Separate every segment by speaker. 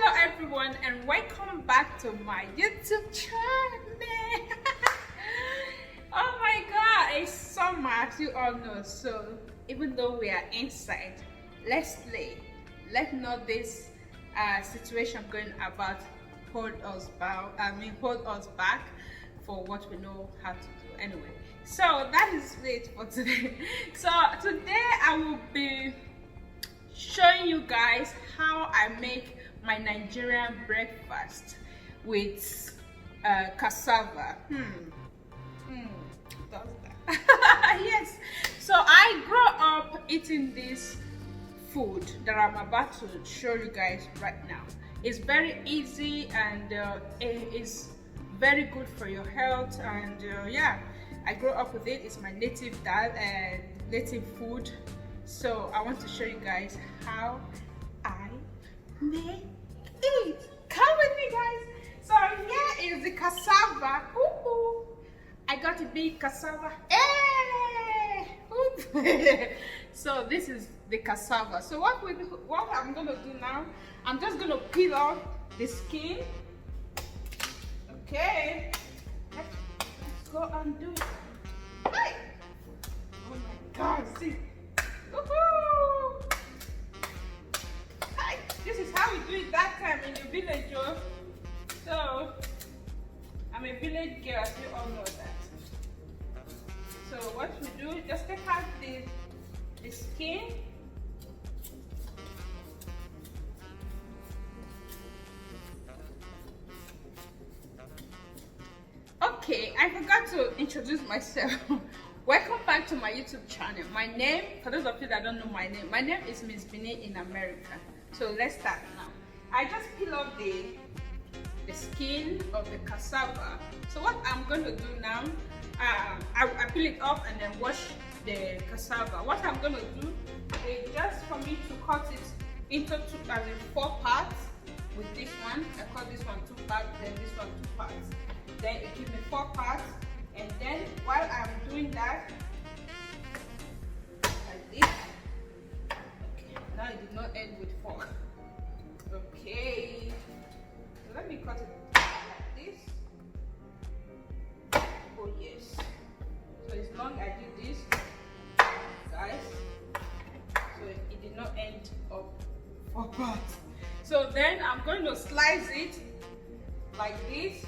Speaker 1: Hello everyone and welcome back to my YouTube channel. Oh my god, it's summer as you all know, so even though we are inside, let's play. Let not this situation going about hold us back for what we know how to do anyway. So that is it for today. So today I will be showing you guys how I make my Nigerian breakfast with cassava. Does that? Yes. So I grew up eating this food that I'm about to show you guys right now. It's very easy and it is very good for your health, and yeah, I grew up with it. It's my native native food. So I want to show you guys how I make it. Come with me, guys. So here is the cassava. Ooh, I got a big cassava. Hey! So this is the cassava. So what I'm gonna do now, I'm just gonna peel off the skin. Okay, let's go and do it. Hey! Oh my God, see. Hi. This is how we do it that time in the village, oh. So I'm a village girl, as you all know that. So what we do, just take out the skin. Okay, I forgot to introduce myself. Welcome back to my YouTube channel. My name, for those of you that don't know my name is Miss Benin In America. So let's start now. I just peel off the skin of the cassava. So what I'm going to do now, I peel it off and then wash the cassava. What I'm going to do is just for me to cut it into four parts. With this one, I cut this one 2 parts, then this one 2 parts. Then it gives me 4 parts. And then while I'm doing that, like this. Okay, now it did not end with 4. Okay, so let me cut it like this. Oh yes. So as long as I did this, guys, so it did not end up 4 parts. So then I'm going to slice it like this.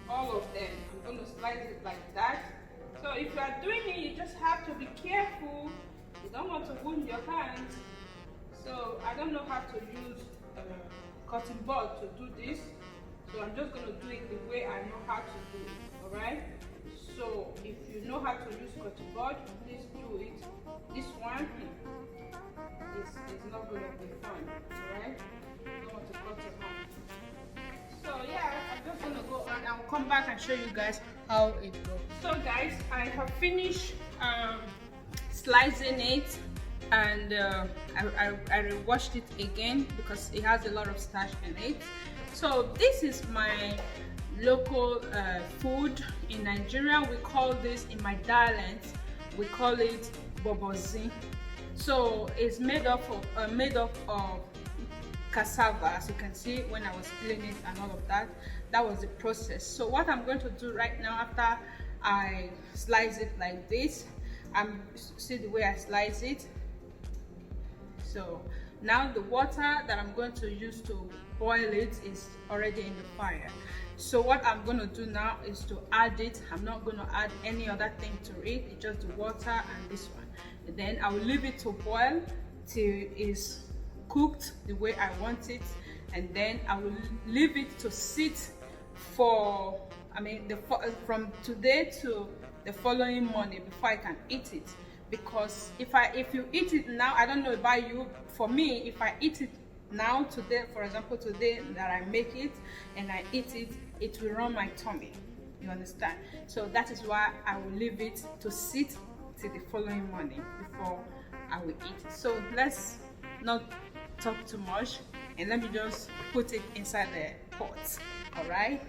Speaker 1: All of them. I'm going to slice it like that. So if you are doing it, you just have to be careful. You don't want to wound your hands. So I don't know how to use cotton bud to do this. So I'm just going to do it the way I know how to do it. Alright? So if you know how to use cotton bud, please do it. This one is not going to be fun. Alright? You don't want to cut your hand. So yeah, I'm just gonna go and I'll come back and show you guys how it goes. So guys, I have finished slicing it, and I washed it again because it has a lot of starch in it. So this is my local food in Nigeria. We call this, in my dialect, we call it bobozi. So it's made up of cassava. As you can see, when I was peeling it and all of that, that was the process. So what I'm going to do right now, after I slice it like this, see the way I slice it. So now the water that I'm going to use to boil it is already in the fire. So what I'm going to do now is to add it. I'm not going to add any other thing to it. It's just the water and this one. And then I will leave it to boil till it's cooked the way I want it, and then I will leave it to sit for from today to the following morning before I can eat it. Because if you eat it now, I don't know about you, for me, if I eat it now today, for example today that I make it and I eat it, it will run my tummy, you understand? So that is why I will leave it to sit till the following morning before I will eat it. So let's not talk too much and let me just put it inside the pot. All right,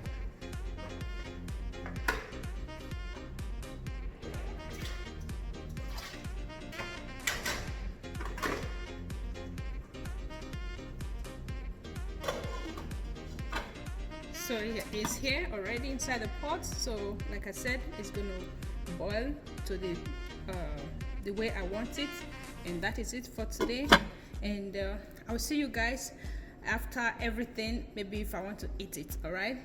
Speaker 1: So it's here already inside the pot. So like I said, it's gonna boil to the way I want it, and that is it for today. And I'll see you guys after everything, maybe if I want to eat it. All right.